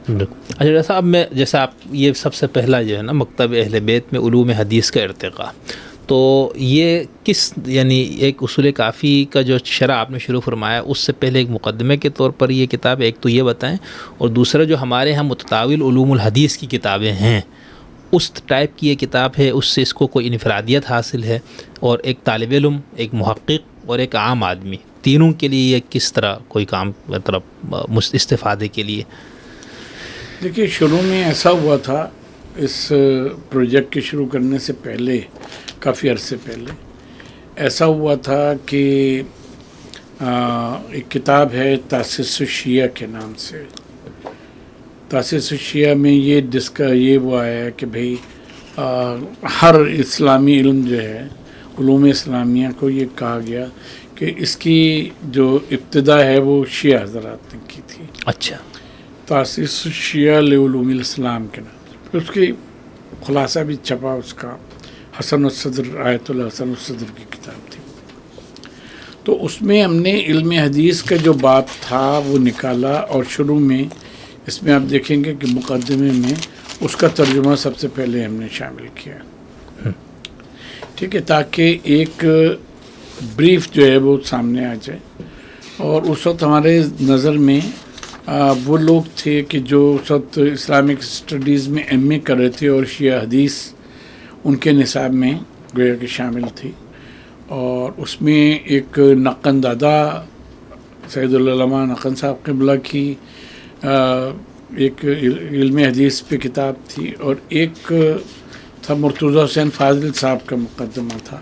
اچھا جیسا اب میں جیسا آپ یہ سب سے پہلا جو ہے نا مکتب اہل بیت میں علوم حدیث کا ارتقاء، تو یہ کس یعنی ایک اصول کافی کا جو شرح آپ نے شروع فرمایا اس سے پہلے ایک مقدمے کے طور پر یہ کتاب ایک تو یہ بتائیں، اور دوسرا جو ہمارے ہاں متداول علوم الحدیث کی کتابیں ہیں اس ٹائپ کی یہ کتاب ہے، اس سے اس کو کوئی انفرادیت حاصل ہے، اور ایک طالب علم، ایک محقق اور ایک عام آدمی تینوں کے لیے یہ کس طرح کوئی کام مطلب استفادے کے لیے؟ دیکھیے شروع میں ایسا ہوا تھا، اس پروجیکٹ کے شروع کرنے سے پہلے کافی عرصے پہلے ایسا ہوا تھا کہ ایک کتاب ہے تاسیس الشیعہ کے نام سے. تاسیس الشیعہ میں یہ وہ آیا ہے کہ بھئی ہر اسلامی علم جو ہے، علوم اسلامیہ کو یہ کہا گیا کہ اس کی جو ابتدا ہے وہ شیعہ حضرات نے کی تھی. اچھا. تاسیس الشیعہ لعلوم الاسلام کے نام سے. پھر اس کی خلاصہ بھی چھپا، اس کا حسن الصدر، آیت اللہ حسن الصدر کی کتاب تھی. تو اس میں ہم نے علم حدیث کا جو باب تھا وہ نکالا، اور شروع میں اس میں آپ دیکھیں گے کہ مقدمے میں اس کا ترجمہ سب سے پہلے ہم نے شامل کیا، ٹھیک ہے، تاکہ ایک بریف جو ہے وہ سامنے آ جائے. اور اس وقت ہمارے نظر میں وہ لوگ تھے کہ جو اس وقت اسلامک اسٹڈیز میں ایم اے کر رہے تھے، اور شیعہ حدیث ان کے نصاب میں گویا کہ شامل تھی. اور اس میں ایک نقن دادا سید العلماء نقن صاحب قبلہ کی ایک علم حدیث پہ کتاب تھی، اور ایک تھا مرتضیٰ حسین فاضل صاحب کا مقدمہ تھا،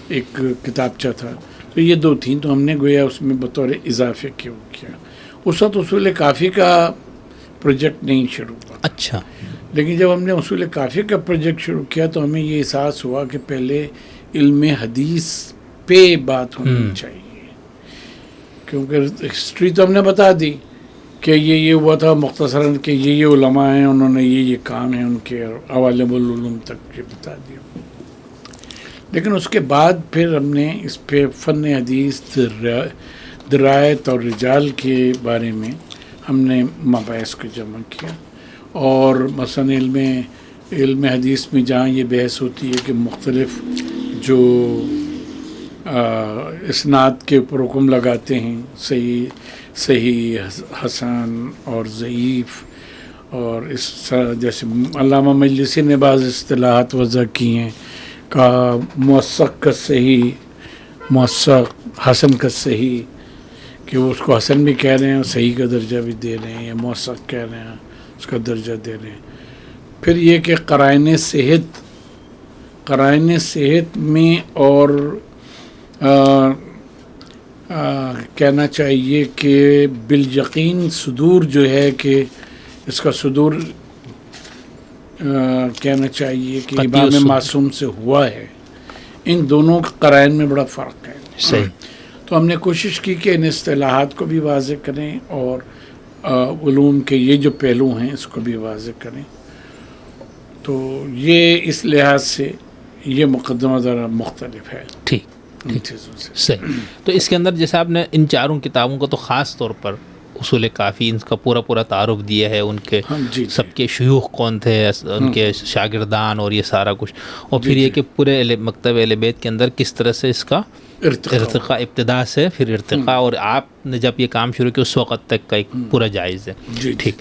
ایک کتابچہ تھا. تو یہ دو تھیں، تو ہم نے گویا اس میں بطور اضافے کیا. اس وقت اصول کافی کا پروجیکٹ نہیں شروع ہوا. اچھا. لیکن جب ہم نے اصول کافی کا پروجیکٹ شروع کیا تو ہمیں یہ احساس ہوا کہ پہلے علم حدیث پہ بات ہونی چاہیے، کیونکہ ہسٹری تو ہم نے بتا دی کہ یہ ہوا تھا مختصراً، کہ یہ علماء ہیں، انہوں نے یہ کام ہیں ان کے، عوالم العلوم تک یہ بتا دیا. لیکن اس کے بعد پھر ہم نے اس پہ فن حدیث، درایت اور رجال کے بارے میں ہم نے مباحث کو جمع کیا. اور مثلا علم حدیث میں جہاں یہ بحث ہوتی ہے کہ مختلف جو اسناد کے اوپر حکم لگاتے ہیں، صحیح، حسن اور ضعیف، اور اس جیسے علامہ مجلسی نے بعض اصطلاحات وضع کی ہیں، کا موثق کا صحیح، موثق، حسن کا صحیح، کہ وہ اس کو حسن بھی کہہ رہے ہیں اور صحیح کا درجہ بھی دے رہے ہیں، یا موثق کہہ رہے ہیں اس کا درجہ دے رہے ہیں. پھر یہ کہ قرائن صحت میں اور کہنا چاہیے کہ بالیقین صدور جو ہے کہ اس کا صدور کہنا چاہیے کہ امام معصوم سے ہوا ہے، ان دونوں قرائن میں بڑا فرق ہے. صحیح. تو ہم نے کوشش کی کہ ان اصطلاحات کو بھی واضح کریں، اور علوم کے یہ جو پہلو ہیں اس کو بھی واضح کریں. تو یہ اس لحاظ سے یہ مقدمہ ذرا مختلف ہے ٹھیک ان چیزوں سے. صحیح. تو اس کے اندر جیسے آپ نے ان چاروں کتابوں کو تو خاص طور پر اصول کافی ان کا پورا تعارف دیا ہے، ان کے جی سب کے شیوخ کون تھے، ان کے شاگردان، اور یہ سارا کچھ، اور پھر یہ کہ پورے مکتب اہل بیت کے اندر کس طرح سے اس کا ارتقاء ابتدا سے پھر ارتقاء، اور آپ نے جب یہ کام شروع کیا اس وقت تک کا ایک پورا جائز ہے. ٹھیک.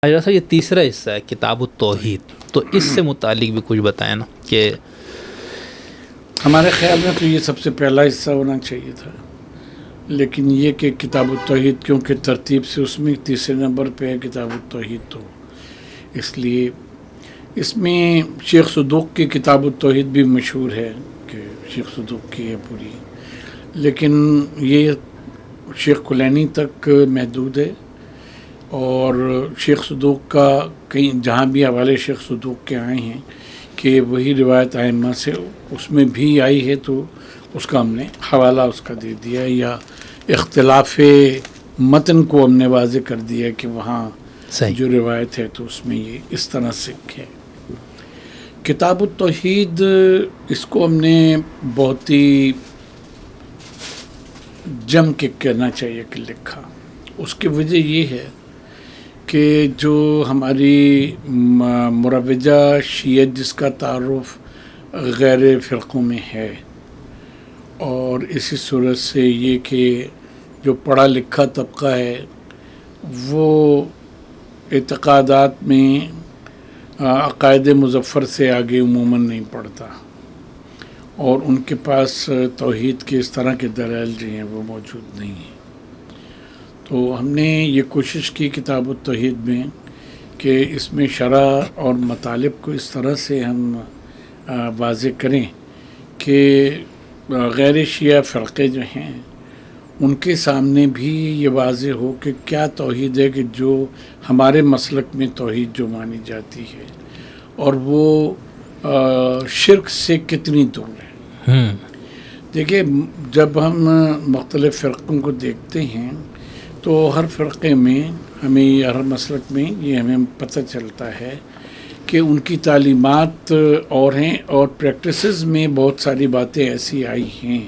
حضرت صاحب یہ تیسرا حصہ ہے کتاب التوحید، تو اس سے متعلق بھی کچھ بتائیں نا کہ ہمارے خیال میں تو یہ سب سے پہلا حصہ ہونا چاہیے تھا، لیکن یہ کہ کتاب التوحید کیونکہ ترتیب سے اس میں تیسرے نمبر پہ ہے کتاب التوحید، تو اس لیے اس میں شیخ صدوق کی کتاب التوحید بھی مشہور ہے کہ شیخ صدوق کی ہے پوری، لیکن یہ شیخ کلینی تک محدود ہے، اور شیخ صدوق کا کہیں جہاں بھی حوالے شیخ صدوق کے آئے ہیں کہ وہی روایت ائمہ سے اس میں بھی آئی ہے، تو اس کا ہم نے حوالہ اس کا دے دیا، یا اختلاف متن کو ہم نے واضح کر دیا کہ وہاں صحیح جو روایت ہے تو اس میں یہ اس طرح سے ہے۔ کتاب التوحید اس کو ہم نے بہت ہی جم کے کہنا چاہیے کہ لکھا، اس کی وجہ یہ ہے کہ جو ہماری مروجہ شیعت جس کا تعارف غیر فرقوں میں ہے، اور اسی صورت سے یہ کہ جو پڑھا لکھا طبقہ ہے وہ اعتقادات میں عقائد مظفر سے آگے عموماً نہیں پڑھتا، اور ان کے پاس توحید کے اس طرح کے دلائل جو ہیں وہ موجود نہیں ہیں۔ تو ہم نے یہ کوشش کی کتاب التوحید میں کہ اس میں شرح اور مطالب کو اس طرح سے ہم واضح کریں کہ غیر شیعہ فرقے جو ہیں ان کے سامنے بھی یہ واضح ہو کہ کیا توحید ہے کہ جو ہمارے مسلک میں توحید جو مانی جاتی ہے، اور وہ شرک سے کتنی دور ہے۔ دیکھیے جب ہم مختلف فرقوں کو دیکھتے ہیں تو ہر فرقے میں ہمیں ہر مسلک میں یہ ہمیں پتہ چلتا ہے کہ ان کی تعلیمات اور ہیں، اور پریکٹسز میں بہت ساری باتیں ایسی آئی ہیں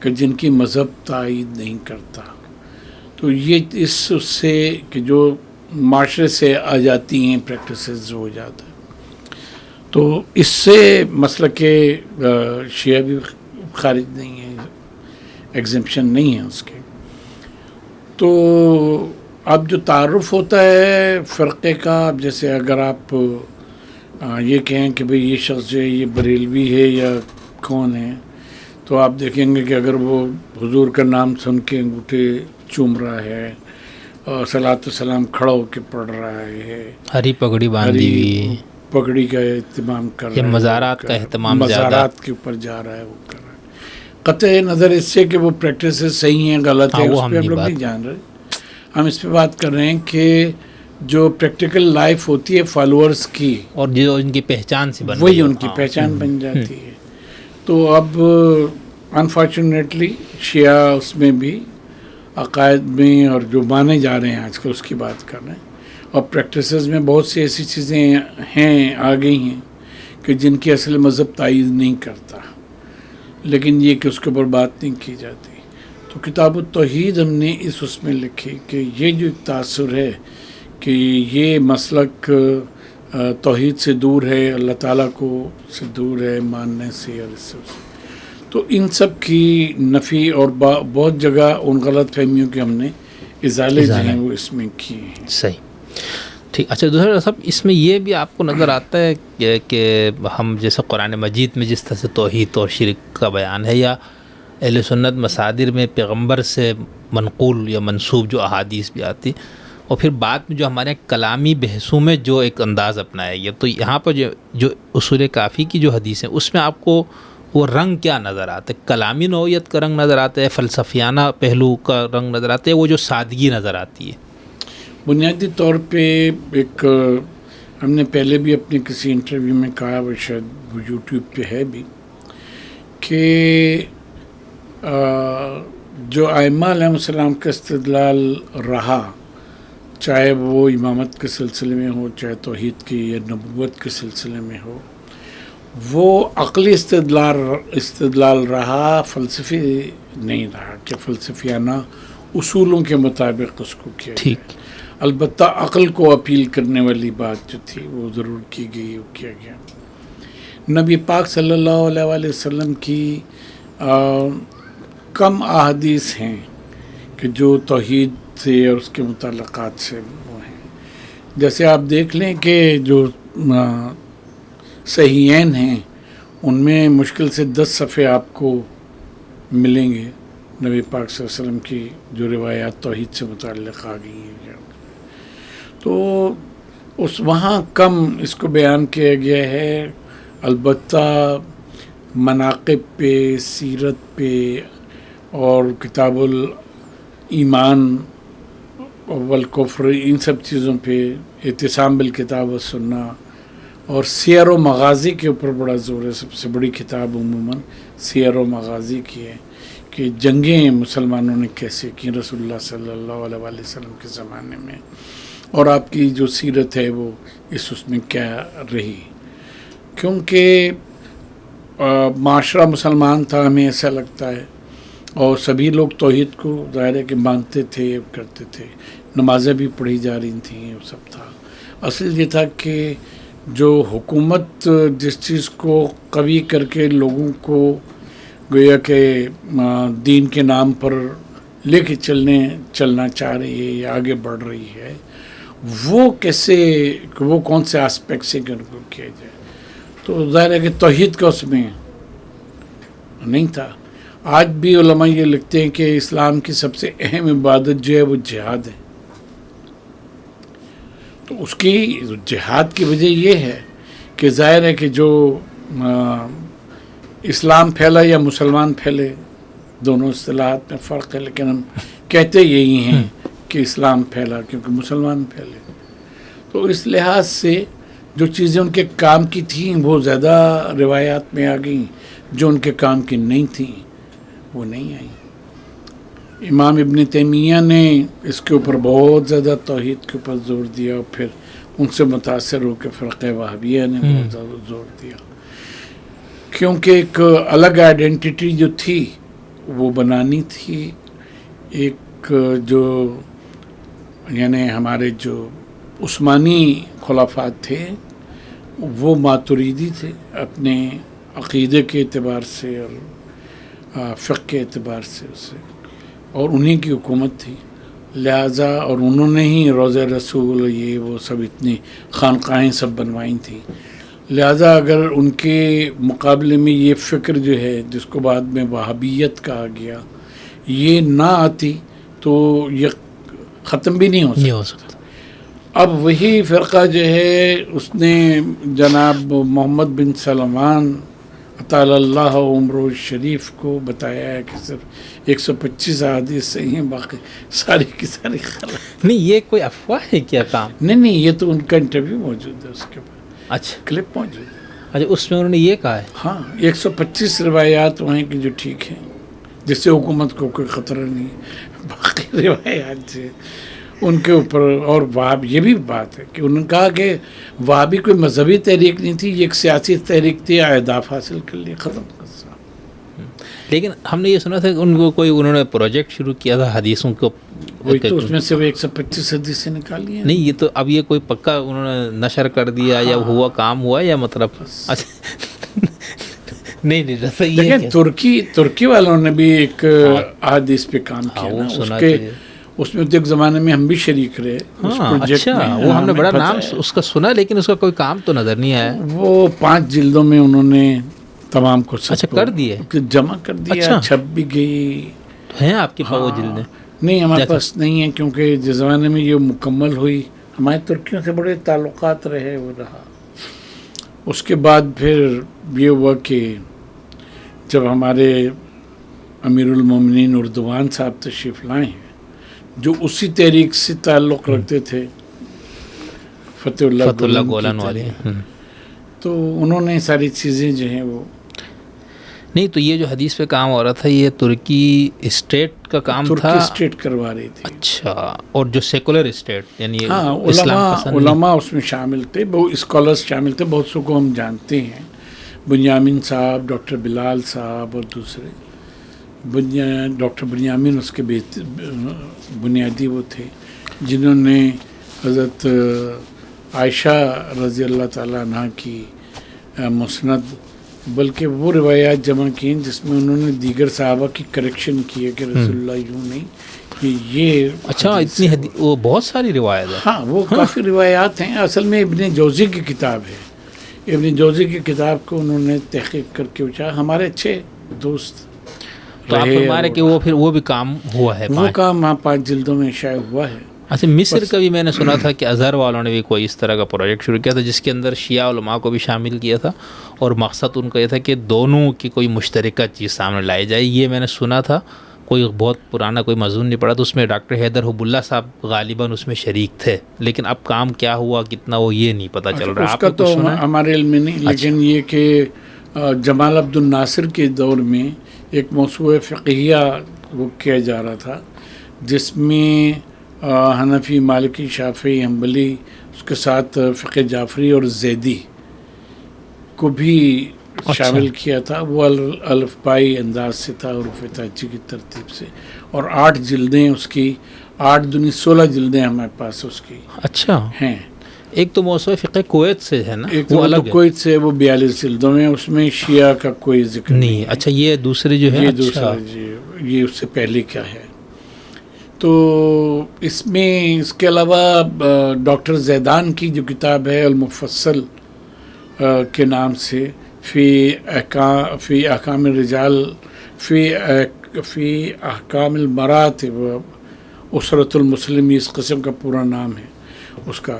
کہ جن کی مذہب تائید نہیں کرتا، تو یہ اس سے کہ جو معاشرے سے آ جاتی ہیں پریکٹسز ہو جاتا ہے، تو اس سے مسلک شیعہ بھی خارج نہیں ہے، ایگزمپشن نہیں ہے اس کے۔ تو اب جو تعارف ہوتا ہے فرقے کا، اب جیسے اگر آپ یہ کہیں کہ بھئی یہ شخص جو ہے یہ بریلوی ہے یا کون ہے، تو آپ دیکھیں گے کہ اگر وہ حضور کا نام سن کے انگوٹھے چوم رہا ہے اور صلاۃ والسلام کھڑا ہو کے پڑھ رہا ہے، ہری پگڑی باندھی ہوئی، پگڑی کا اہتمام کر رہا ہے، مزارات کا اہتمام زیادہ، مزارات کے اوپر جا رہا ہے، وہ کر رہا ہے، قطع نظر اس سے کہ وہ پریکٹسز صحیح ہیں غلط ہیں اس پہ ہم لوگ نہیں جان رہے، ہم اس پہ بات کر رہے ہیں کہ جو پریکٹیکل لائف ہوتی ہے فالوورز کی، اور جو ان کی پہچان سے بن وہی ان کی پہچان بن جاتی ہے۔ تو اب انفارچونیٹلی شیعہ اس میں بھی عقائد میں اور جو مانے جا رہے ہیں آج کل اس کی بات کر رہے ہیں، اور پریکٹسز میں بہت سی ایسی چیزیں ہیں آ گئی ہیں کہ جن کی اصل مذہب تائید نہیں کرتا، لیکن یہ کہ اس کے اوپر بات نہیں کی جاتی۔ تو کتاب التوحید ہم نے اس میں لکھی کہ یہ جو ایک تاثر ہے کہ یہ مسلک توحید سے دور ہے، اللہ تعالیٰ کو سے دور ہے ماننے سے، اور اس سے تو ان سب کی نفی اور بہت جگہ ان غلط فہمیوں کے ہم نے ازالے جو ہیں وہ اس میں کیے ہیں۔ صحیح، ٹھیک۔ اچھا دوسرا صاحب اس میں یہ بھی آپ کو نظر آتا ہے کہ ہم جیسے قرآن مجید میں جس طرح سے توحید اور شرک کا بیان ہے، یا اہل سنت مصادر میں پیغمبر سے منقول یا منسوب جو احادیث بھی آتی، اور پھر بعد میں جو ہمارے کلامی بحثوں میں جو ایک انداز اپنایا گیا، تو یہاں پر جو اصول کافی کی جو حدیث ہیں اس میں آپ کو وہ رنگ کیا نظر آتا ہے؟ کلامی نوعیت کا رنگ نظر آتا ہے، فلسفیانہ پہلو کا رنگ نظر آتا ہے، وہ جو سادگی نظر آتی ہے؟ بنیادی طور پہ ایک ہم نے پہلے بھی اپنے کسی انٹرویو میں کہا، وہ شاید وہ یوٹیوب پہ ہے بھی، کہ جو ائمہ علیہ السلام کا استدلال رہا، چاہے وہ امامت کے سلسلے میں ہو، چاہے توحید کی یا نبوت کے سلسلے میں ہو، وہ عقلی استدلال رہا، فلسفی نہیں رہا کہ فلسفیانہ اصولوں کے مطابق اس کو کیا گیا۔ البتہ عقل کو اپیل کرنے والی بات جو تھی وہ ضرور کی گئی، وہ کیا گیا۔ نبی پاک صلی اللہ علیہ وآلہ وسلم کی کم احادیث ہیں کہ جو توحید سے اور اس کے متعلقات سے وہ ہیں، جیسے آپ دیکھ لیں کہ جو صحیحین ہیں ان میں مشکل سے 10 صفحے آپ کو ملیں گے نبی پاک صلی اللہ علیہ وسلم کی جو روایات توحید سے متعلق آ گئی ہیں. تو اس وہاں کم اس کو بیان کیا گیا ہے. البتہ مناقب پہ، سیرت پہ اور کتاب الایمان والکفر، ان سب چیزوں پہ، اعتصام بالکتاب والسنہ اور سیر و مغازی کے اوپر بڑا زور ہے. سب سے بڑی کتاب عموماً سیر و مغازی کی ہے کہ جنگیں مسلمانوں نے کیسے کی رسول اللہ صلی اللہ علیہ وآلہ وسلم کے زمانے میں، اور آپ کی جو سیرت ہے وہ اس میں کیا رہی. کیونکہ معاشرہ مسلمان تھا، ہمیں ایسا لگتا ہے، اور سبھی لوگ توحید کو ظاہر ہے کہ مانتے تھے، کرتے تھے، نمازیں بھی پڑھی جا رہی تھیں، وہ سب تھا. اصل یہ تھا کہ جو حکومت جس چیز کو قوی کر کے لوگوں کو گویا کہ دین کے نام پر لے کے چلنا چاہ رہی ہے یا آگے بڑھ رہی ہے، وہ کیسے، وہ کون سے آسپیکٹ سے کیا جائے. تو ظاہر ہے کہ توحید کا اس میں نہیں تھا. آج بھی علماء یہ لکھتے ہیں کہ اسلام کی سب سے اہم عبادت جو ہے وہ جہاد ہے. تو اس کی جہاد کی وجہ یہ ہے کہ ظاہر ہے کہ جو اسلام پھیلا یا مسلمان پھیلے، دونوں اصطلاحات میں فرق ہے، لیکن ہم کہتے یہی ہیں کہ اسلام پھیلا کیونکہ مسلمان پھیلے. تو اس لحاظ سے جو چیزیں ان کے کام کی تھیں وہ زیادہ روایات میں آ گئیں، جو ان کے کام کی نہیں تھیں وہ نہیں آئیں. امام ابن تیمیہ نے اس کے اوپر بہت زیادہ توحید کے اوپر زور دیا، اور پھر ان سے متاثر ہو کے فرقہ وہابیہ نے بہت زیادہ زور دیا، کیونکہ ایک الگ آئیڈینٹی جو تھی وہ بنانی تھی. ایک جو یعنی ہمارے جو عثمانی خلافات تھے وہ ماتریدی تھے اپنے عقیدے کے اعتبار سے اور فقہ کے اعتبار سے، اور انہیں کی حکومت تھی. لہٰذا اور انہوں نے ہی روضہ رسول یہ وہ سب اتنی خانقاہیں سب بنوائی تھیں. لہٰذا اگر ان کے مقابلے میں یہ فکر جو ہے جس کو بعد میں وہابیت کہا گیا یہ نہ آتی تو یہ ختم بھی نہیں ہو سکتا. اب وہی فرقہ جو ہے اس نے جناب محمد بن سلمان اطال اللہ عمرہ شریف کو بتایا ہے کہ صرف 125 احادیث صحیح ہیں، باقی ساری کی ساری غلط. نہیں یہ کوئی افواہ ہے کیا کام؟ نہیں یہ تو ان کا انٹرویو موجود ہے، اس کے بعد اچھا کلپ موجود ہے. اچھا اس میں انہوں نے یہ کہا ہے؟ ہاں 125 روایات وہیں کی جو ٹھیک ہیں جس سے حکومت کو کوئی خطرہ نہیں، باقی روایات سے ان کے اوپر. اور وہاں یہ بھی بات ہے کہ انہوں نے کہا کہ وہاں بھی کوئی مذہبی تحریک نہیں تھی، یہ ایک سیاسی تحریک تھی، اہداف حاصل کر لیے ختم. لیکن ہم نے یہ سنا تھا کہ ان کو کوئی انہوں نے پروجیکٹ شروع کیا تھا حدیثوں کو، وہی تو اس میں سے وہ 125 حدیثیں نکالی ہیں. نہیں یہ تو اب یہ کوئی پکا انہوں نے نشر کر دیا یا ہوا کام ہوا یا مطلب نہیں لیکن ترکی والوں نے بھی ایک احادیث پہ کام کیا نا. اس میں تو ایک زمانے میں ہم بھی شریک رہے اس پروجیکٹ میں. وہ ہم نے بڑا نام اس کا سنا لیکن اس کا کوئی کام تو نظر نہیں آیا. وہ 5 جلدوں میں انہوں نے تمام کو کر دیے، جمع کر دیا، چھپ بھی گئی. ہیں آپ کے پاس وہ جلدیں؟ نہیں ہمارے پاس نہیں ہے، کیونکہ جس زمانے میں یہ مکمل ہوئی ہمارے ترکیوں سے بڑے تعلقات رہے، وہ رہا. اس کے بعد پھر یہ ہوا کہ جب ہمارے امیر المومنین اردوان صاحب تشریف لائے ہیں جو اسی تحریک سے تعلق رکھتے تھے، فتح اللہ گولان والے، تو انہوں نے ساری چیزیں جو ہیں وہ نہیں. تو یہ جو حدیث پہ کام ہو رہا تھا یہ ترکی اسٹیٹ کا کام تھا؟ ترکی اسٹیٹ کروا رہی تھی. اچھا. اور جو سیکولر اسٹیٹ یعنی علماء اس میں شامل تھے، بہت اسکالرز شامل تھے، بہت سو کو ہم جانتے ہیں، بنیامین صاحب، ڈاکٹر بلال صاحب اور دوسرے. ڈاکٹر بنیامین اس کے بنیادی وہ تھے جنہوں نے حضرت عائشہ رضی اللہ تعالیٰ عنہ کی مسند بلکہ وہ روایات جمع کی جس میں انہوں نے دیگر صحابہ کی کریکشن کی ہے کہ رسول اللہ یوں نہیں کہ یہ اچھا اتنی وہ بہت ساری روایت ہے. ہاں وہ کافی روایات ہیں. اصل میں ابن جوزی کی کتاب ہے. ابن جوزی کی کتاب کو انہوں نے تحقیق کر کے اچھا. ہمارے اچھے دوست تو آپ فرما رہے کہ وہ پھر وہ بھی کام ہوا ہے, وہ کام وہاں 5 جلدوں میں شائع ہوا ہے. اچھا مصر کا بھی میں نے سنا تھا کہ ازہر والوں نے بھی کوئی اس طرح کا پروجیکٹ شروع کیا تھا جس کے اندر شیعہ علماء کو بھی شامل کیا تھا, اور مقصد ان کا یہ تھا کہ دونوں کی کوئی مشترکہ چیز سامنے لائی جائے. یہ میں نے سنا تھا, کوئی بہت پرانا کوئی مضمون نہیں پڑا, تو اس میں ڈاکٹر حیدر حب اللہ صاحب غالباً اس میں شریک تھے, لیکن اب کام کیا ہوا کتنا وہ یہ نہیں پتہ چل رہا. اس کا تو ہمارے علم میں نہیں, لیکن یہ کہ جمال عبد الناصر کے دور میں ایک موسوعہ فقہیہ وہ کیا جا رہا تھا جس میں حنفی, مالکی, شافعی, حنبلی, اس کے ساتھ فقہ جعفری اور زیدی کو بھی شامل کیا تھا. وہ الفبائی انداز سے تھا, حروف تہجی کی ترتیب سے, اور 8 جلدیں اس کی, 8 دنی 16 جلدیں ہمارے پاس اس کی اچھا ہیں. ایک تو موسوعہ فقہ کویت سے ہے نا, ایک وہ الگ کویت سے, وہ 42 جلدوں میں, اس میں شیعہ کا کوئی ذکر نہیں ہے. اچھا یہ دوسری جو ہے, یہ دوسرا جی, یہ اس سے پہلے کیا ہے. تو اس میں اس کے علاوہ ڈاکٹر زیدان کی جو کتاب ہے المفصل کے نام سے, فی احکام الرجال فی احکام المراتب اسرۃ المسلم, اس قسم کا پورا نام ہے اس کا.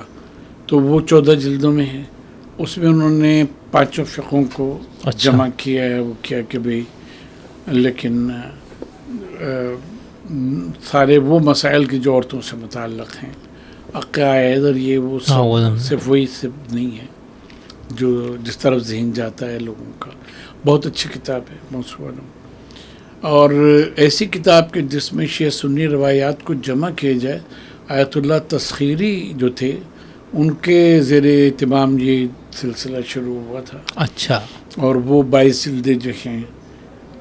تو وہ 14 جلدوں میں ہے. اس میں انہوں نے 5 فقہوں کو جمع کیا ہے. وہ کیا کہ بھئی, لیکن سارے وہ مسائل کی جو عورتوں سے متعلق ہیں, عقائد اور یہ وہ صرف وہی صرف نہیں ہے جو جس طرف ذہن جاتا ہے لوگوں کا. بہت اچھی کتاب ہے موسوعہ. اور ایسی کتاب کہ جس میں شیعہ سنی روایات کو جمع کیا جائے. آیت اللہ تسخیری جو تھے ان کے زیر اہتمام یہ سلسلہ شروع ہوا تھا. اچھا. اور وہ 22 جلدیں جو ہیں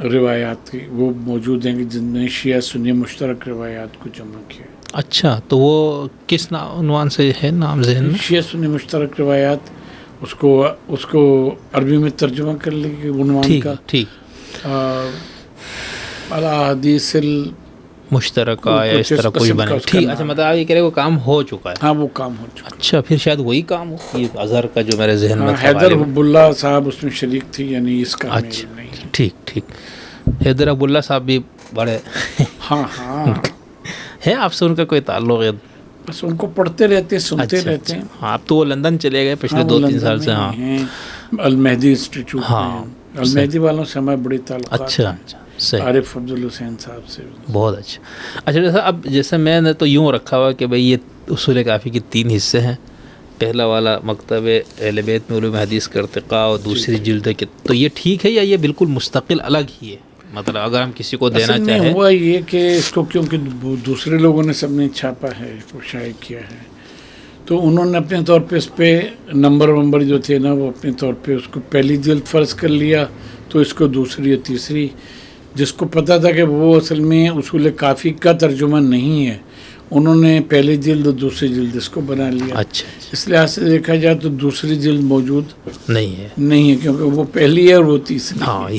روایات کی وہ موجود ہیں کہ جن میں شیعہ سنی مشترک روایات کو جمع کیا. اچھا, تو وہ کس عنوان سے ہے نام ذہن میں؟ شیعہ سنی مشترک روایات. اس کو عربی میں ترجمہ کر لیجیے عنوان کا. ٹھیک. الاحادیث مشترکہ یا اس طرح کچھ بنے. ٹھیک. اچھا مطلب آپ یہ کہہ رہے وہ کام ہو چکا ہے. ہاں وہ کام ہو چکا. اچھا پھر شاید وہی کام ہو, یہ ازہر کا جو میرے ذہن میں تھا. حیدر حب اللہ صاحب اس میں شریک تھی, یعنی اس کا نہیں. ٹھیک. حیدر حب اللہ صاحب بھی بڑے ہاں ہے. آپ سے ان کا کوئی تعلق ہے؟ بس ان کو پڑھتے رہتے, سنتے رہتے ہیں. ہاں اب تو وہ لندن چلے گئے پچھلے 2-3 سال سے. ہاں المہدی انسٹیٹیوٹ. ہاں المہدی والوں سے ہمارے بڑے تعلقات. اچھا عارف عبد الحسین صاحب سے. بہت اچھا. اچھا اب جیسے میں نے تو یوں رکھا ہوا کہ بھئی یہ اصول کافی کے 3 حصے ہیں. پہلا والا مکتب اہل بیت میں علوم حدیث کا ارتقاء, اور دوسری جلد کے, تو یہ ٹھیک ہے یا یہ بالکل مستقل الگ ہی ہے؟ مطلب اگر ہم کسی کو دینا چاہیں. ہوا یہ کہ اس کو کیونکہ دوسرے لوگوں نے سب نے چھاپا ہے, وہ شائع کیا ہے, تو انہوں نے اپنے طور پہ اس پہ نمبر جو تھے نا وہ اپنے طور پہ اس کو پہلی جلد فرض کر لیا, تو اس کو دوسری اور تیسری. جس کو پتہ تھا کہ وہ اصل میں اصول کافی کا ترجمہ نہیں ہے, انہوں نے پہلی جلد اور دوسری جلد اس کو بنا لیا. اچھا. اس لحاظ سے دیکھا جائے تو دوسری جلد موجود نہیں ہے کیونکہ وہ پہلی ہے اور وہ تیسری. ہاں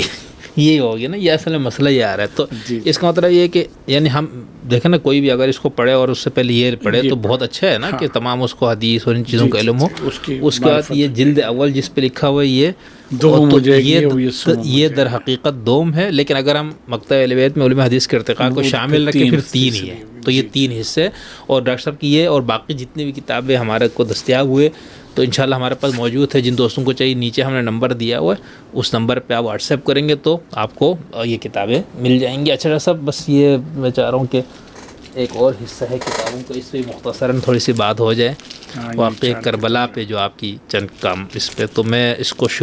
یہ ہو گیا نا, یہ اصل میں مسئلہ یہ آ رہا ہے. تو اس کا مطلب یہ ہے کہ یعنی ہم دیکھیں نا, کوئی بھی اگر اس کو پڑھے اور اس سے پہلے یہ پڑھے تو بہت اچھا ہے نا کہ تمام اس کو حدیث اور ان چیزوں کا علم ہو. اس کے بعد یہ جلد اول جس پہ لکھا ہوا ہے یہ دوم ہو جائے گی, یہ در حقیقت دوم ہے. لیکن اگر ہم مکتب اہل بیت میں علوم حدیث کے ارتقاء کو شامل رکھیں پھر 3 ہی ہے. تو یہ 3 حصے, اور ڈاکٹر صاحب کی یہ اور باقی جتنی بھی کتابیں ہمارے کو دستیاب ہوئے تو انشاءاللہ ہمارے پاس موجود ہے. جن دوستوں کو چاہیے نیچے ہم نے نمبر دیا ہوا ہے, اس نمبر پہ آپ واٹس ایپ کریں گے تو آپ کو یہ کتابیں مل جائیں گی. اچھا صاحب بس یہ میں چاہ رہا ہوں کہ ایک اور حصہ ہے کتابوں کا, اس پہ مختصراً تھوڑی سی بات ہو جائے. واقعہ کربلا پہ جو آپ کی چند کام اس پہ, تو میں اس کو ہم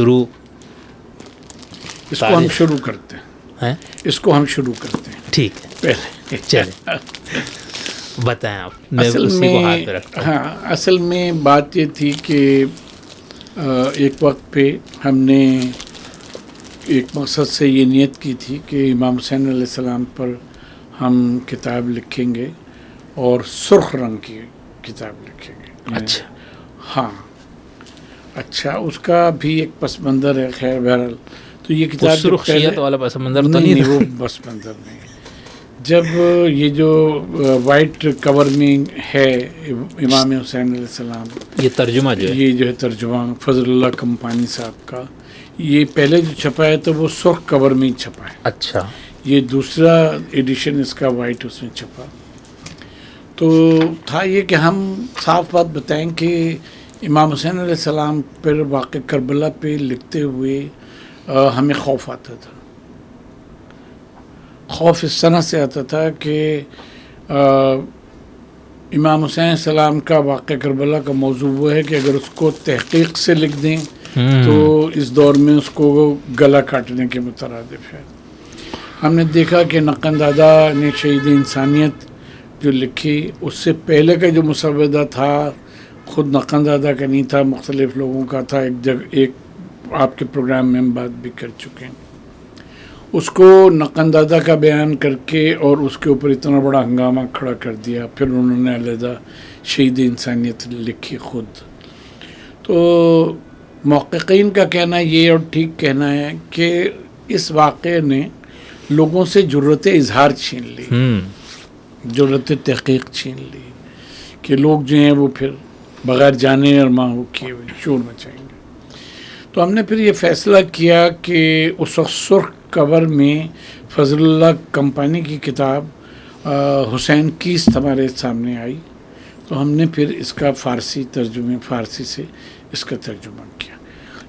شروع کرتے ہیں. اس کو ہم شروع کرتے ہیں. ٹھیک ہے پہلے چلیں بتائیں آپ. میں اسی کو ہاتھ پہ رکھتا ہوں. ہاں اصل میں بات یہ تھی کہ ایک وقت پہ ہم نے ایک مقصد سے یہ نیت کی تھی کہ امام حسین علیہ السلام پر ہم کتاب لکھیں گے, اور سرخ رنگ کی کتاب لکھیں گے. اچھا. ہاں اچھا, اس کا بھی ایک پس منظر ہے. خیر بہرحال تو یہ کتاب سرخ شیعت والا پس منظر تو نہیں, وہ پس منظر نہیں. جب یہ جو وائٹ کور میں ہے امام حسین علیہ السلام، یہ ترجمہ جو ہے یہ جو ہے ترجمہ فضل اللہ کمپانی صاحب کا، یہ پہلے جو چھپا ہے تو وہ سرخ کور میں ہی چھپا ہے، اچھا یہ دوسرا ایڈیشن اس کا وائٹ اس میں چھپا. تو تھا یہ کہ ہم صاف بات بتائیں کہ امام حسین علیہ السلام پر واقع کربلا پہ لکھتے ہوئے ہمیں خوف آتا تھا. خوف اس طرح سے آتا تھا کہ امام حسین علیہ السلام کا واقع کربلا کا موضوع وہ ہے کہ اگر اس کو تحقیق سے لکھ دیں تو اس دور میں اس کو گلا کاٹنے کے مترادف ہے. ہم نے دیکھا کہ نقن دادا نے شہید انسانیت جو لکھی، اس سے پہلے کا جو مسودہ تھا خود نقن دادا کا نہیں تھا، مختلف لوگوں کا تھا. ایک آپ کے پروگرام میں ہم بات بھی کر چکے ہیں. اس کو نقن دادا کا بیان کر کے اور اس کے اوپر اتنا بڑا ہنگامہ کھڑا کر دیا. پھر انہوں نے علیحدہ شہید انسانیت لکھی خود. تو محققین کا کہنا یہ اور ٹھیک کہنا ہے کہ اس واقعے نے لوگوں سے جرت اظہار چھین لی، جرت تحقیق چھین لی، کہ لوگ جو ہیں وہ پھر بغیر جانے اور ماہو کیے ہوئے شور مچائیں گے. تو ہم نے پھر یہ فیصلہ کیا کہ اس وقت سرخ کور میں فضل اللہ کمپانی کی کتاب حسین کیست ہمارے سامنے آئی. تو ہم نے پھر اس کا فارسی سے اس کا ترجمہ کیا،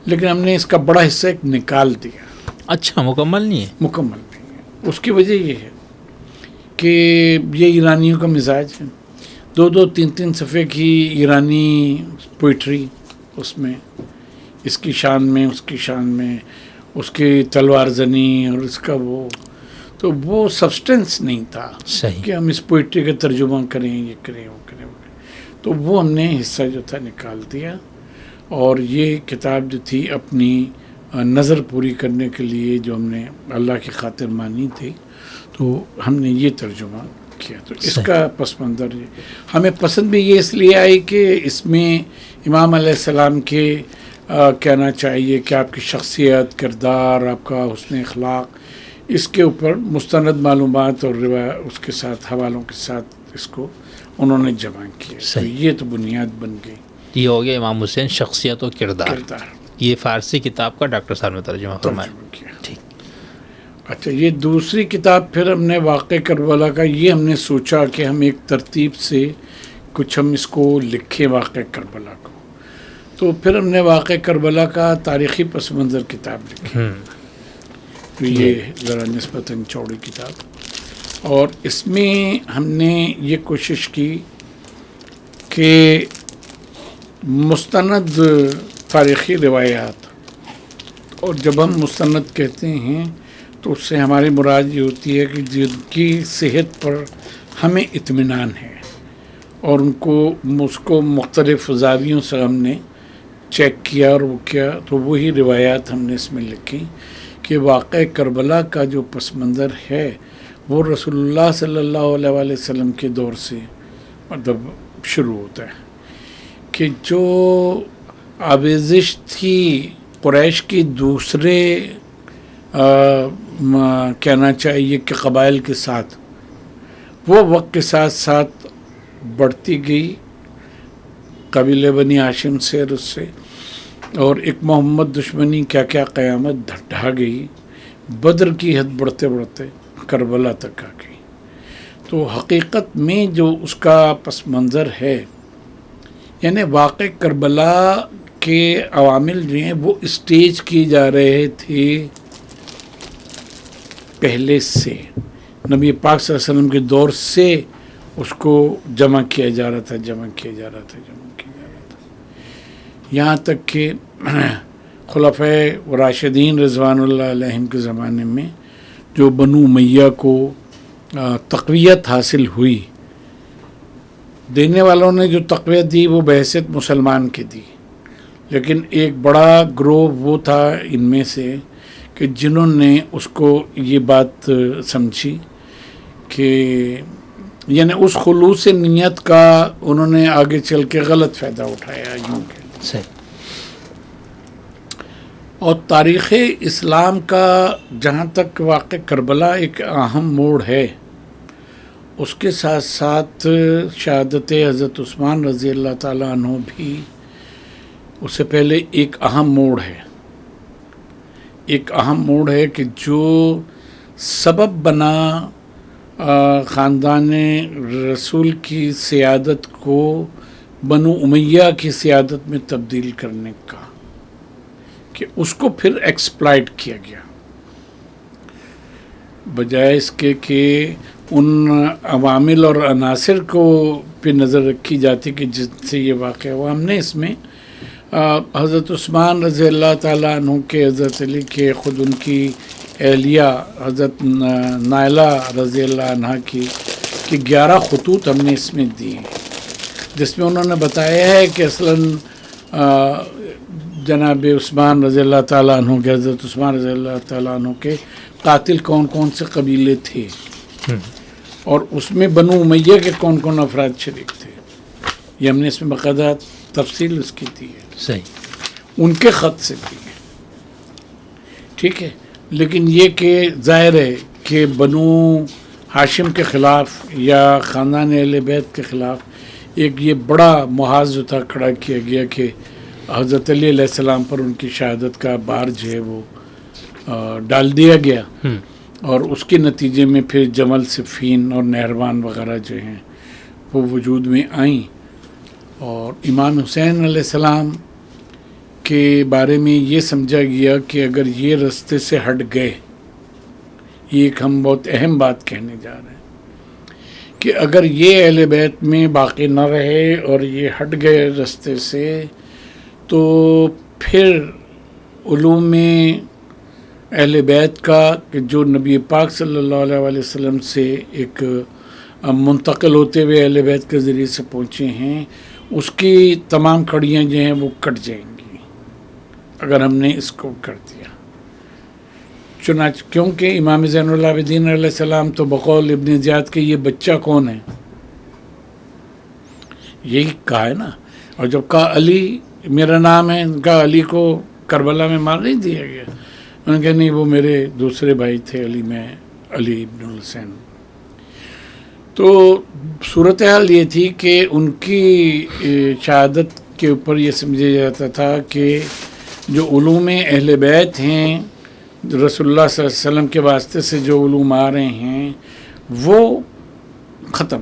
لیکن ہم نے اس کا بڑا حصہ ایک نکال دیا. اچھا، مکمل نہیں ہے؟ مکمل نہیں ہے. اس کی وجہ یہ ہے کہ یہ ایرانیوں کا مزاج ہے، 2-3 صفحے کی ایرانی پوئٹری اس میں، اس کی شان میں، اس کی شان میں، اس کی تلوار زنی اور اس کا تو وہ سبسٹنس نہیں تھا. صحیح کہ ہم اس پوئٹری کا ترجمہ کریں، یہ کریں، وہ کریں. تو وہ ہم نے حصہ جو تھا نکال دیا، اور یہ کتاب جو تھی اپنی نظر پوری کرنے کے لیے جو ہم نے اللہ کی خاطر مانی تھی، تو ہم نے یہ ترجمہ کیا. تو اس کا پس منظر ہمیں پسند بھی یہ اس لیے آئی کہ اس میں امام علیہ السلام کے کہنا چاہیے کہ آپ کی شخصیت، کردار، آپ کا حسن اخلاق، اس کے اوپر مستند معلومات اور اس کے ساتھ حوالوں کے ساتھ اس کو انہوں نے جمع کیا. تو یہ تو بنیاد بن گئی. یہ ہو گیا امام حسین شخصیت و کردار. یہ فارسی کتاب کا ڈاکٹر صاحب نے ترجمہ فرمایا. ٹھیک. اچھا، یہ دوسری کتاب پھر ہم نے واقع کربلا کا، یہ ہم نے سوچا کہ ہم ایک ترتیب سے کچھ ہم اس کو لکھیں واقع کربلا کو. تو پھر ہم نے واقع کربلا کا تاریخی پس منظر کتاب لکھی. تو یہ ذرا نسبتاً چوڑی کتاب، اور اس میں ہم نے یہ کوشش کی کہ مستند تاریخی روایات، اور جب ہم مستند کہتے ہیں تو اس سے ہماری مراد یہ ہوتی ہے کہ جن کی صحت پر ہمیں اطمینان ہے، اور اس کو مختلف زاویوں سے ہم نے چیک کیا اور وہ کیا. تو وہی روایات ہم نے اس میں لکھی کہ واقع کربلا کا جو پس منظر ہے وہ رسول اللہ صلی اللہ علیہ وآلہ وسلم کے دور سے مطلب شروع ہوتا ہے، کہ جو آویزش تھی قریش کی دوسرے کہنا چاہیے کہ قبائل کے ساتھ، وہ وقت کے ساتھ ساتھ بڑھتی گئی قبیلے بنی ہاشم سے اور اس سے، اور ایک محمد دشمنی کیا کیا قیامت ڈھا گئی. بدر کی حد بڑھتے بڑھتے کربلا تک آ گئی. تو حقیقت میں جو اس کا پس منظر ہے، یعنی واقع کربلا کے عوامل جو ہیں وہ اسٹیج کیے جا رہے تھے پہلے سے، نبی پاک صلی اللہ علیہ وسلم کے دور سے اس کو جمع کیا جا رہا تھا. یہاں تک کہ خلفائے راشدین رضوان اللہ علیہم کے زمانے میں جو بنو امیہ کو تقویت حاصل ہوئی، دینے والوں نے جو تقویت دی وہ بحیثیت مسلمان کی دی، لیکن ایک بڑا گروہ وہ تھا ان میں سے کہ جنہوں نے اس کو یہ بات سمجھی کہ یعنی اس خلوص نیت کا انہوں نے آگے چل کے غلط فائدہ اٹھایا. اور تاریخ اسلام کا جہاں تک واقع کربلا ایک اہم موڑ ہے، اس کے ساتھ ساتھ شہادت حضرت عثمان رضی اللہ تعالیٰ عنہ بھی اس سے پہلے ایک اہم موڑ ہے، ایک اہم موڑ ہے کہ جو سبب بنا خاندان رسول کی سیادت کو بنو امیہ کی سیادت میں تبدیل کرنے کا، کہ اس کو پھر ایکسپلائٹ کیا گیا، بجائے اس کے کہ ان عوامل اور عناصر کو پہ نظر رکھی جاتی کہ جن سے یہ واقعہ ہوا۔ ہم نے اس میں حضرت عثمان رضی اللہ تعالیٰ عنہ کے، حضرت علی کے، خود ان کی اہلیہ حضرت نائلہ رضی اللہ عنہ کی 11 خطوط ہم نے اس میں دی، جس میں انہوں نے بتایا ہے کہ اصلاً جناب عثمان رضی اللہ تعالیٰ عنہ کے، حضرت عثمان رضی اللہ تعالیٰ عنہ کے قاتل کون کون سے قبیلے تھے، اور اس میں بنو امیہ کے کون کون افراد شریک تھے، یہ ہم نے اس میں باقاعدہ تفصیل اس کی دی ہے، صحیح، ان کے خط سے دی ہے، ٹھیک ہے۔ لیکن یہ کہ ظاہر ہے کہ بنو ہاشم کے خلاف یا خاندان اہل بیت کے خلاف ایک یہ بڑا محاذ جو تھا کھڑا کیا گیا کہ حضرت علی علیہ السلام پر ان کی شہادت کا بار جو ہے وہ ڈال دیا گیا، اور اس کے نتیجے میں پھر جمل صفین اور نہروان وغیرہ جو ہیں وہ وجود میں آئیں، اور امام حسین علیہ السلام کے بارے میں یہ سمجھا گیا کہ اگر یہ رستے سے ہٹ گئے، یہ ایک ہم بہت اہم بات کہنے جا رہے ہیں کہ اگر یہ اہل بیت میں باقی نہ رہے اور یہ ہٹ گئے رستے سے، تو پھر علوم میں اہل بیت کا کہ جو نبی پاک صلی اللہ علیہ وسلم سے ایک منتقل ہوتے ہوئے اہل بیت کے ذریعے سے پہنچے ہیں، اس کی تمام کڑیاں جو ہیں وہ کٹ جائیں گی اگر ہم نے اس کو کر دیا۔ چنانچہ کیونکہ امام زین العابدین علیہ السلام تو بقول ابن زیاد کے یہ بچہ کون ہے، یہی کہا ہے نا، اور جب کہا علی میرا نام ہے، کہا علی کو کربلا میں مار نہیں دیا گیا، انہوں نے کہا نہیں وہ میرے دوسرے بھائی تھے علی، میں علی ابن الحسین۔ تو صورتحال یہ تھی کہ ان کی شہادت کے اوپر یہ سمجھا جاتا تھا کہ جو علوم اہل بیت ہیں، رسول اللہ صلی اللہ علیہ وسلم کے واسطے سے جو علوم آ رہے ہیں وہ ختم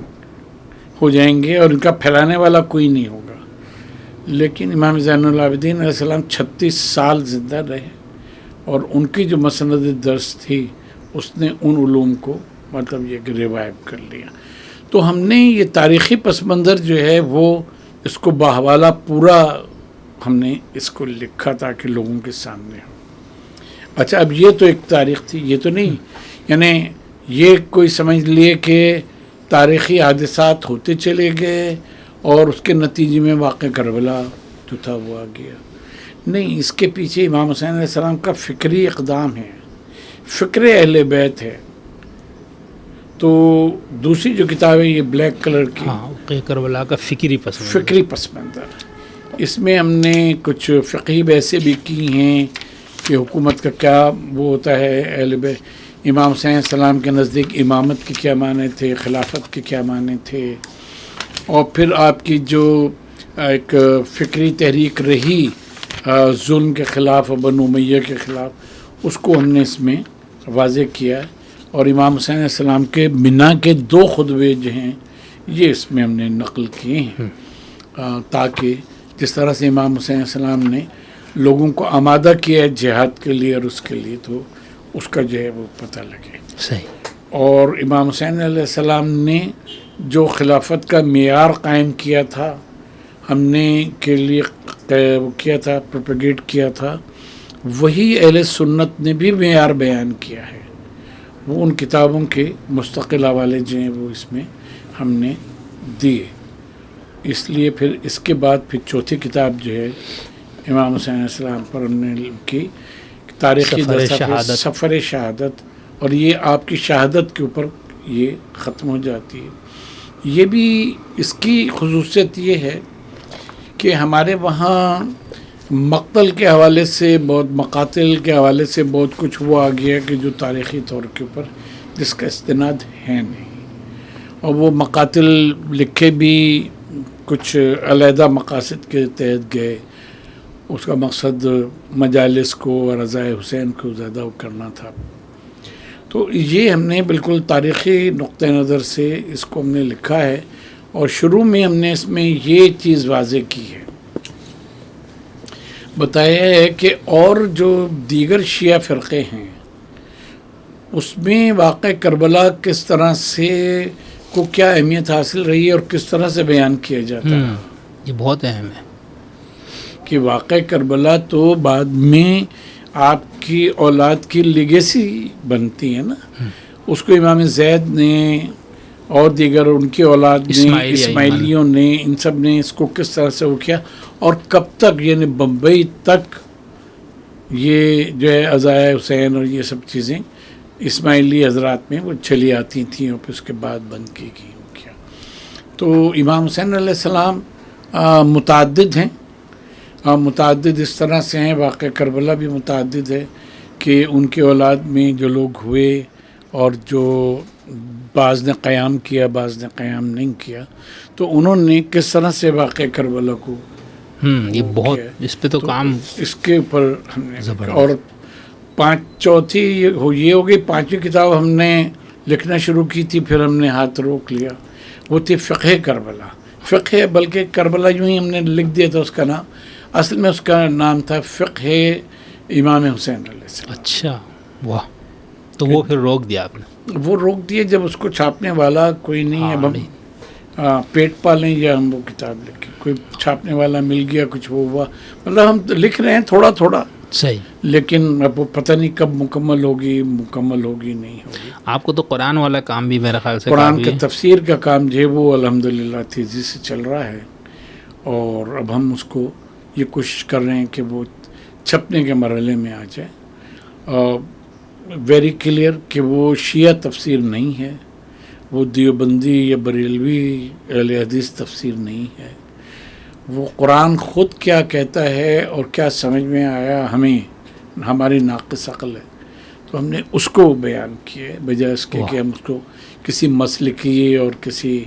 ہو جائیں گے اور ان کا پھیلانے والا کوئی نہیں ہوگا۔ لیکن امام زین العابدین علیہ السلام 36 سال زندہ رہے، اور ان کی جو مسند درس تھی اس نے ان علوم کو مطلب یہ کہ ریوائو کر لیا۔ تو ہم نے یہ تاریخی پس منظر جو ہے وہ اس کو باحوالہ پورا ہم نے اس کو لکھا تاکہ لوگوں کے سامنے ہو۔ اچھا، اب یہ تو ایک تاریخ تھی، یہ تو نہیں یعنی یہ کوئی سمجھ لیے کہ تاریخی حادثات ہوتے چلے گئے اور اس کے نتیجے میں واقع کربلا جو تھا وہ آ گیا، نہیں، اس کے پیچھے امام حسین علیہ السلام کا فکری اقدام ہے، فکر اہل بیت ہے۔ تو دوسری جو کتاب ہے یہ بلیک کلر کی، کربلا کا فکری پس منظر، اس میں ہم نے کچھ فقہی بحثیں بھی کی ہیں کہ حکومت کا کیا وہ ہوتا ہے، اہل بیت امام حسین علیہ السلام کے نزدیک امامت کے کیا معنی تھے، خلافت کے کیا معنی تھے، اور پھر آپ کی جو ایک فکری تحریک رہی ظلم کے خلاف اور بنو امیہ کے خلاف، اس کو ہم نے اس میں واضح کیا ہے، اور امام حسین علیہ السلام کے منا کے 2 خطبے جو ہیں یہ اس میں ہم نے نقل کیے ہیں، تاکہ جس طرح سے امام حسین علیہ السلام نے لوگوں کو آمادہ کیا ہے جہاد کے لیے اور اس کے لیے، تو اس کا جو ہے وہ پتہ لگے۔ صحیح۔ اور امام حسین علیہ السلام نے جو خلافت کا معیار قائم کیا تھا، ہم نے کے لیے کیا تھا، پروپیگیٹ کیا تھا، وہی اہل سنت نے بھی معیار بیان کیا ہے، وہ ان کتابوں کے مستقل حوالے جو ہیں وہ اس میں ہم نے دیے۔ اس لیے پھر اس کے بعد پھر چوتھی کتاب جو ہے امام حسین علیہ السلام پر ہم نے کی تاریخی سفر شہادت، اور یہ آپ کی شہادت کے اوپر یہ ختم ہو جاتی ہے۔ یہ بھی اس کی خصوصیت یہ ہے کہ ہمارے وہاں مقتل کے حوالے سے بہت، مقاتل کے حوالے سے بہت کچھ وہ آ گیا کہ جو تاریخی طور کے اوپر جس کا استناد ہے نہیں، اور وہ مقاتل لکھے بھی کچھ علیحدہ مقاصد کے تحت گئے. اس کا مقصد مجالس کو اور رضائے حسین کو زیادہ کرنا تھا. تو یہ ہم نے بالکل تاریخی نقطہ نظر سے اس کو ہم نے لکھا ہے، اور شروع میں ہم نے اس میں یہ چیز واضح کی ہے، بتایا ہے کہ اور جو دیگر شیعہ فرقے ہیں اس میں واقع کربلا کس طرح سے کو کیا اہمیت حاصل رہی ہے اور کس طرح سے بیان کیا جاتا ہے. یہ بہت اہم ہے کہ واقع کربلا تو بعد میں آپ کی اولاد کی لیگیسی بنتی ہے نا. اس کو امام زید نے اور دیگر ان کی اولاد نے، اسماعیلیوں نے، ان سب نے اس کو کس طرح سے وہ کیا، اور کب تک، یعنی بمبئی تک یہ جو ہے عزائے حسین اور یہ سب چیزیں اسماعیلی حضرات میں وہ چلی آتی تھیں اور پھر اس کے بعد بند کی گئی. کیا تو امام حسین علیہ السلام متعدد ہیں، متعدد اس طرح سے ہیں، واقع کربلا بھی متعدد ہے کہ ان کی اولاد میں جو لوگ ہوئے اور جو بعض نے قیام کیا بعض نے قیام نہیں کیا، تو انہوں نے کس طرح سے واقع کربلا کو یہ بہت اس پہ تو کام، اس کے اوپر ہم نے، اور چوتھی یہ ہو گئی. 5ویں کتاب ہم نے لکھنا شروع کی تھی، پھر ہم نے ہاتھ روک لیا، وہ تھی فقہ کربلا. فقہ بلکہ کربلا یوں ہی ہم نے لکھ دیا تھا اس کا نام، اصل میں اس کا نام تھا فقہ امام حسین علیہ السلام. اچھا، واہ. تو وہ پھر روک دیا آپ نے؟ وہ روک دیے جب اس کو چھاپنے والا کوئی نہیں ہے. اب ہم پیٹ پالیں یا ہم وہ کتاب لکھیں، کوئی چھاپنے والا مل گیا، کچھ وہ ہوا، مطلب ہم لکھ رہے ہیں تھوڑا تھوڑا، صحیح، لیکن اب وہ پتہ نہیں کب مکمل ہوگی نہیں ہوگی. آپ کو تو قرآن والا کام بھی میرے خیال سے، قرآن کے تفسیر کا کام جو ہے وہ الحمدللہ تیزی سے چل رہا ہے، اور اب ہم اس کو یہ کوشش کر رہے ہیں کہ وہ چھپنے کے مرحلے میں آ جائے. ویری کلیئر کہ وہ شیعہ تفسیر نہیں ہے، وہ دیوبندی یا بریلوی اہل حدیث تفسیر نہیں ہے. وہ قرآن خود کیا کہتا ہے اور کیا سمجھ میں آیا ہمیں، ہماری ناقص عقل ہے، تو ہم نے اس کو بیان کیا ہے، بجائے اس کے کہ ہم اس کو کسی مسلکی اور کسی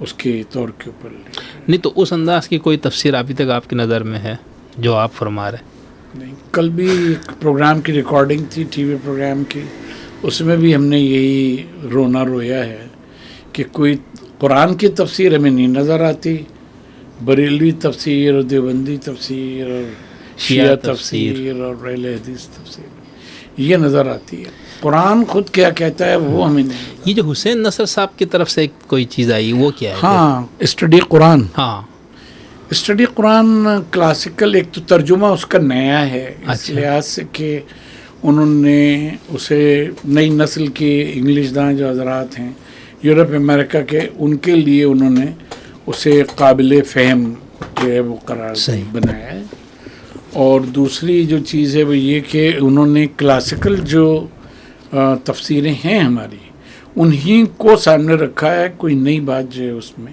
اس کے طور کے اوپر لیں. نہیں تو اس انداز کی کوئی تفسیر ابھی تک آپ کی نظر میں ہے جو آپ فرما رہے؟ نہیں، کل بھی ایک پروگرام کی ریکارڈنگ تھی، ٹی وی پروگرام کی، اس میں بھی ہم نے یہی رونا رویا ہے کہ کوئی قرآن کی تفسیر ہمیں نہیں نظر آتی، بریلوی تفسیر اور دیوبندی تفسیر اور شیعہ تفسیر اور اہل حدیث تفسیر یہ نظر آتی ہے. قرآن خود کیا کہتا ہے وہ ہمیں نہیں. یہ جو حسین نصر صاحب کی طرف سے کوئی چیز آئی وہ کیا ہے؟ ہاں، اسٹڈی قرآن. ہاں، اسٹڈی قرآن کلاسیکل، ایک تو ترجمہ اس کا نیا ہے اس لحاظ سے کہ انہوں نے اسے نئی نسل کی انگلش داں جو حضرات ہیں یورپ امریکہ کے، ان کے لیے انہوں نے اسے قابل فہم جو ہے وہ قرار بنایا ہے. اور دوسری جو چیز ہے وہ یہ کہ انہوں نے کلاسیکل جو تفسیریں ہیں ہماری انہی کو سامنے رکھا ہے، کوئی نئی بات جو ہے اس میں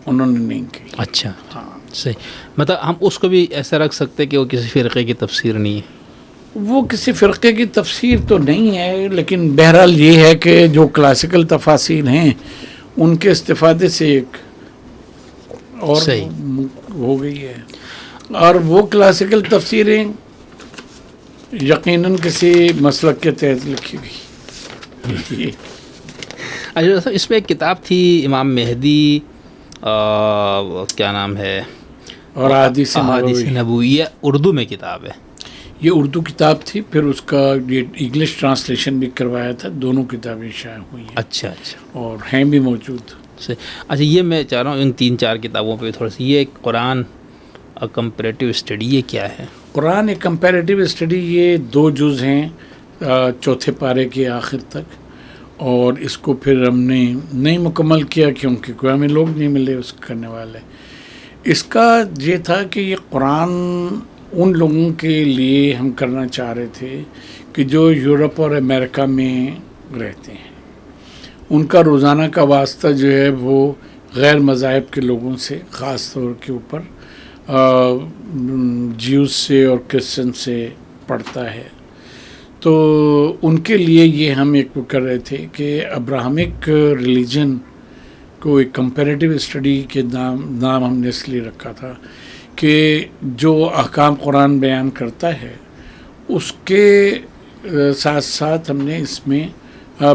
انہوں نے نہیں کی. اچھا، ہاں صحیح. مطلب ہم اس کو بھی ایسا رکھ سکتے کہ وہ کسی فرقے کی تفسیر نہیں ہے؟ وہ کسی فرقے کی تفسیر تو نہیں ہے، لیکن بہرحال یہ ہے کہ جو کلاسیکل تفاسیر ہیں ان کے استفادے سے ایک اور ہو گئی ہے، اور وہ کلاسیکل تفسیریں یقیناً کسی مسلک کے تحت لکھی گئی. اچھا، اس میں ایک کتاب تھی امام مہدی، کیا نام ہے، اور احادیث نبوی، یہ اردو میں کتاب ہے؟ یہ اردو کتاب تھی، پھر اس کا انگلش ٹرانسلیشن بھی کروایا تھا، دونوں کتابیں شائع ہوئی ہیں. اچھا، اور ہیں بھی موجود. اچھا، یہ میں چاہ رہا ہوں ان 3-4 کتابوں پہ تھوڑا سا، یہ ایک قرآن کمپیریٹیو اسٹڈی، یہ کیا ہے؟ قرآن ایک کمپیریٹیو اسٹڈی، یہ 2 جز ہیں 4تھے پارے کے آخر تک، اور اس کو پھر ہم نے نہیں مکمل کیا کیونکہ کوئی ہمیں لوگ نہیں ملے اس کرنے والے. اس کا یہ تھا کہ یہ قرآن ان لوگوں کے لیے ہم کرنا چاہ رہے تھے کہ جو یورپ اور امریکہ میں رہتے ہیں، ان کا روزانہ کا واسطہ جو ہے وہ غیر مذاہب کے لوگوں سے، خاص طور کے اوپر جیوز سے اور کرسچن سے پڑتا ہے. تو ان کے لیے یہ ہم ایک کر رہے تھے کہ ابراہمک ریلیجن کو ایک کمپیریٹیو اسٹڈی کے نام ہم نے اس لیے رکھا تھا کہ جو احکام قرآن بیان کرتا ہے اس کے ساتھ ساتھ ہم نے اس میں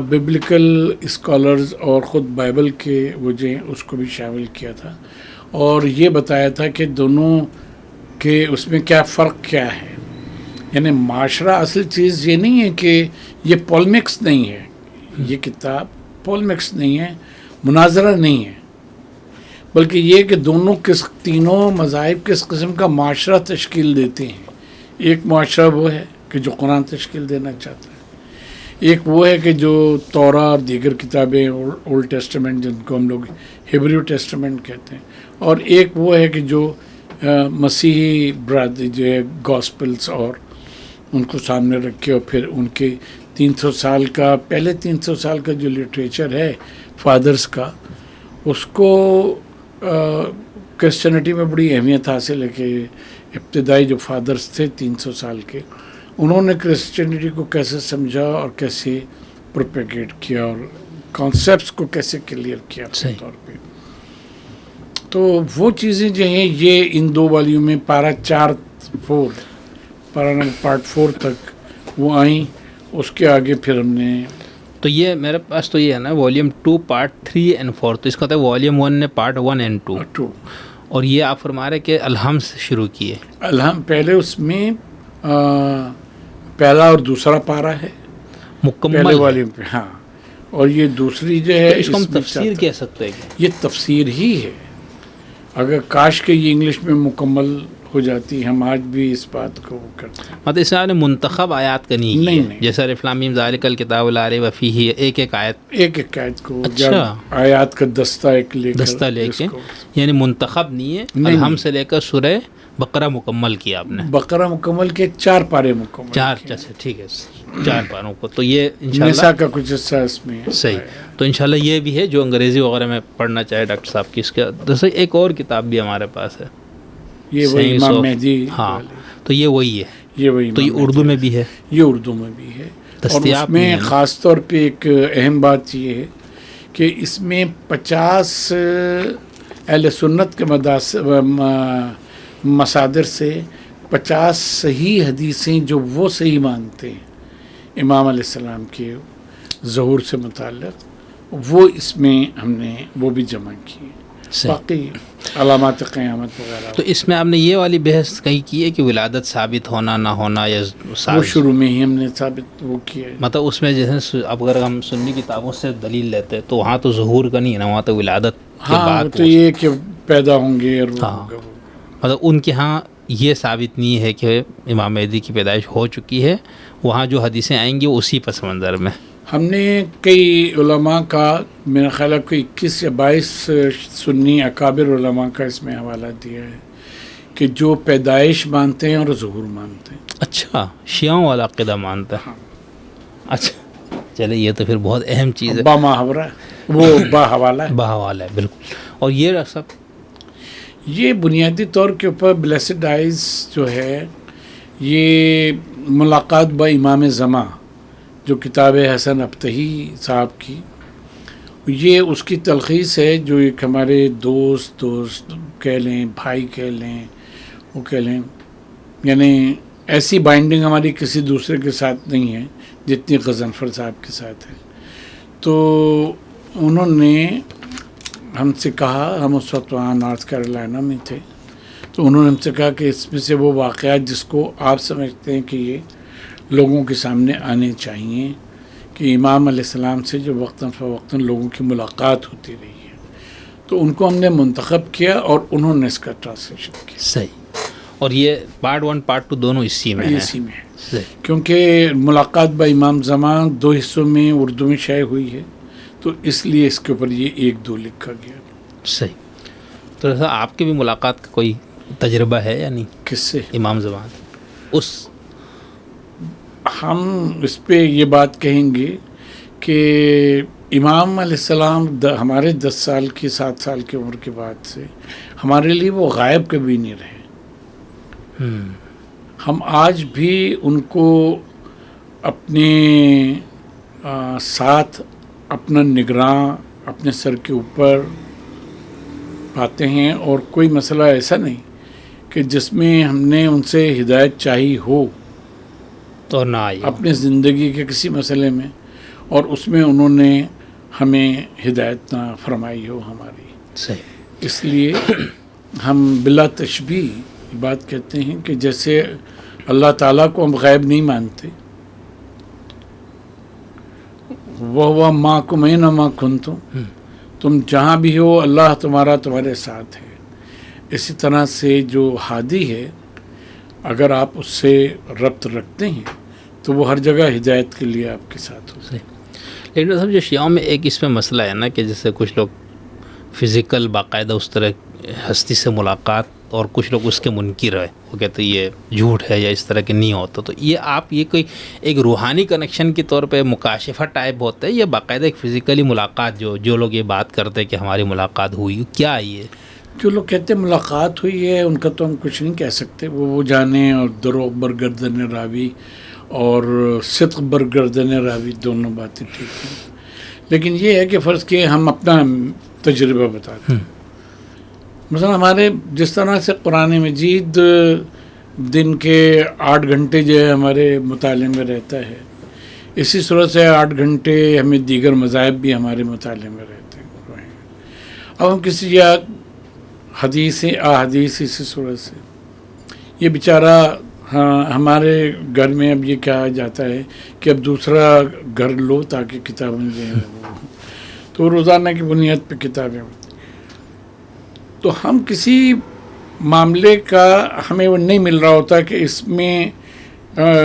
ببلیکل اسکالرز اور خود بائبل کے وجہ اس کو بھی شامل کیا تھا، اور یہ بتایا تھا کہ دونوں کے اس میں کیا فرق کیا ہے. یعنی معاشرہ اصل چیز یہ نہیں ہے کہ یہ پولمکس نہیں ہے، یہ کتاب پولمکس نہیں ہے، مناظرہ نہیں ہے، بلکہ یہ کہ دونوں تینوں مذاہب کس قسم کا معاشرہ تشکیل دیتے ہیں. ایک معاشرہ وہ ہے کہ جو قرآن تشکیل دینا چاہتا ہے، ایک وہ ہے کہ جو تورات اور دیگر کتابیں اولڈ ٹیسٹمنٹ جن کو ہم لوگ ہیبریو ٹیسٹمنٹ کہتے ہیں، اور ایک وہ ہے کہ جو مسیحی برادری جو ہے گاسپلس اور ان کو سامنے رکھے، اور پھر ان کے 300 سال کا پہلے 300 سال کا جو لٹریچر ہے فادرز کا، اس کو کرسچینٹی میں بڑی اہمیت حاصل ہے کہ ابتدائی جو فادرز تھے 300 سال کے، انہوں نے کرسچینٹی کو کیسے سمجھا اور کیسے پروپیگیٹ کیا اور کانسیپٹس کو کیسے کلیئر کیا اپنے طور پہ. تو وہ چیزیں جو ہیں یہ ان 2 والیوم میں پارہ 4 تک وہ آئیں. اس کے آگے پھر ہم نے تو یہ میرے پاس تو یہ ہے نا والیوم 2 پارٹ 3 and 4، تو اس کا تھا والیوم 1 نے پارٹ 1 and 2، اور یہ آپ فرما رہے کہ الحم سے شروع کیے. الحم پہلے اس میں پہلا اور دوسرا پارہ ہے مکمل پہلے والیوم پہ، ہاں، اور یہ دوسری جو ہے اس کو ہم تفسیر کہہ سکتے ہیں. یہ تفسیر ہی ہے. اگر کاش کہ یہ انگلش میں مکمل ہو جاتی، ہم آج بھی اس بات کو کرتے ہیں. مطلب اس نے منتخب آیات کا نہیں، جیسا الف لام میم ذالک الکتاب لا ریب فیہ ایک آیت کو آیات کا دستہ لے کے یعنی منتخب نہیں ہے. الحم سے لے کر سورہ بقرہ مکمل کیا آپ نے. بقرہ مکمل کے 4 پارے مکمل، 4 ٹھیک ہے 4 پاروں کو. تو یہ انشاءاللہ نساء کا کچھ حصہ اس میں صحیح. تو انشاءاللہ یہ بھی ہے جو انگریزی وغیرہ میں پڑھنا چاہے ڈاکٹر صاحب کی. اس کے دوسرے ایک اور کتاب بھی ہمارے پاس ہے، یہ وہی امام مہدی. ہاں تو یہ وہی ہے، یہ وہی. تو یہ اردو میں بھی ہے، یہ اردو میں بھی ہے. اور اس میں خاص طور پہ ایک اہم بات یہ ہے کہ اس میں 50 اہل سنت کے مصادر سے 50 صحیح حدیثیں جو وہ صحیح مانتے ہیں امام علیہ السلام کے ظہور سے متعلق، وہ اس میں ہم نے وہ بھی جمع کی. باقی علامات قیامت وغیرہ تو اس میں آپ نے یہ والی بحث کہیں کی ہے کہ ولادت ثابت ہونا نہ ہونا، یا وہ شروع میں ہی ہم نے ثابت وہ کیا ہے. مطلب اس میں جیسے اب اگر ہم سنی کتابوں سے دلیل لیتے ہیں تو وہاں تو ظہور کا نہیں ہے نا، وہاں تو ولادت کے بعد تو یہ کہ پیدا ہوں گے. مطلب ان کے ہاں یہ ثابت نہیں ہے کہ امام مہدی کی پیدائش ہو چکی ہے، وہاں جو حدیثیں آئیں گی اسی پس منظر میں. ہم نے کئی علماء کا میرا خیال ہے کوئی 21 یا 22 سنی اکابر علماء کا اس میں حوالہ دیا ہے کہ جو پیدائش مانتے ہیں اور ظہور مانتے ہیں. اچھا، شیعوں والا عقیدہ مانتا ہے. اچھا چلے، یہ تو پھر بہت اہم چیز ہے. بامحاورہ وہ باحوالہ ہے. باحوالہ ہے بالکل. اور یہ سب یہ بنیادی طور کے اوپر بلیسڈ آئیز جو ہے، یہ ملاقات با امام زماں جو کتاب حسن ابتہی صاحب کی، یہ اس کی تلخیص ہے جو ایک ہمارے دوست کہہ لیں، بھائی کہہ لیں، وہ کہہ لیں، یعنی ایسی بائنڈنگ ہماری کسی دوسرے کے ساتھ نہیں ہے جتنی غضنفر صاحب کے ساتھ ہے. تو انہوں نے ہم سے کہا، ہم اس وقت وہاں نارتھ کیرولائنا میں تھے، تو انہوں نے ہم سے کہا کہ اس میں سے وہ واقعات جس کو آپ سمجھتے ہیں کہ یہ لوگوں کے سامنے آنے چاہیے کہ امام علیہ السلام سے جو وقتاً فوقتاً لوگوں کی ملاقات ہوتی رہی ہے، تو ان کو ہم نے منتخب کیا اور انہوں نے اس کا ٹرانسلیشن کیا. صحیح. اور یہ پارٹ 1 پارٹ 2 دونوں اسی میں ہیں. اسی میں ہے، کیونکہ ملاقات با امام زمان 2 حصوں میں اردو میں شائع ہوئی ہے، تو اس لیے اس کے اوپر یہ 1-2 لکھا گیا. صحیح. تو ایسا آپ کی بھی ملاقات کا کوئی تجربہ ہے یا نہیں؟ کس سے؟ امام زمان. ہم اس پہ یہ بات کہیں گے کہ امام علیہ السلام ہمارے 10 سال کی 7 سال کی عمر کے بعد سے ہمارے لیے وہ غائب کبھی نہیں رہے. ہم آج بھی ان کو اپنے ساتھ اپنا نگراں اپنے سر کے اوپر پاتے ہیں، اور کوئی مسئلہ ایسا نہیں کہ جس میں ہم نے ان سے ہدایت چاہی ہو اور نہ آئی اپنے زندگی کے کسی مسئلے میں، اور اس میں انہوں نے ہمیں ہدایت نہ فرمائی ہو ہماری. صحیح. اس لیے ہم بلا تشبیہ بات کہتے ہیں کہ جیسے اللہ تعالیٰ کو ہم غیب نہیں مانتے، وہ معکم اینما کنتم، تم جہاں بھی ہو اللہ تمہارے ساتھ ہے. اسی طرح سے جو ہادی ہے، اگر آپ اس سے ربط رکھتے ہیں تو وہ ہر جگہ ہدایت کے لیے آپ کے ساتھ ہو. لیکن صاحب جو شیعوں میں ایک اس میں مسئلہ ہے نا کہ جیسے کچھ لوگ فزیکل باقاعدہ اس طرح ہستی سے ملاقات، اور کچھ لوگ اس کے منکر ہے، وہ کہتے ہیں یہ جھوٹ ہے یا اس طرح کے نہیں ہوتا. تو یہ آپ یہ کوئی ایک روحانی کنیکشن کے طور پہ مکاشفہ ٹائپ ہوتا ہے یا باقاعدہ ایک فزیکلی ملاقات جو لوگ یہ بات کرتے ہیں کہ ہماری ملاقات ہوئی، کیا ہے یہ؟ جو لوگ کہتے ہیں ملاقات ہوئی ہے ان کا تو ہم کچھ نہیں کہہ سکتے، وہ جانے. اور دروغ برگردن راوی اور صدق برگردن راوی دونوں باتیں ٹھیک ہیں، لیکن یہ ہے کہ فرض کیے ہم اپنا تجربہ بتاتے ہیں. مثلا ہمارے جس طرح سے قرآن مجید دن کے 8 گھنٹے جو ہے ہمارے مطالعے میں رہتا ہے، اسی صورت سے 8 گھنٹے ہمیں دیگر مذاہب بھی ہمارے مطالعے میں رہتے ہیں. اب ہم کسی یا حدیث احادیث اسی صورت سے، یہ بیچارہ ہمارے گھر میں اب یہ کہا جاتا ہے کہ اب دوسرا گھر لو تاکہ کتابیں جو ہیں تو روزانہ کی بنیاد پہ کتابیں ہوتی. تو ہم کسی معاملے کا ہمیں وہ نہیں مل رہا ہوتا کہ اس میں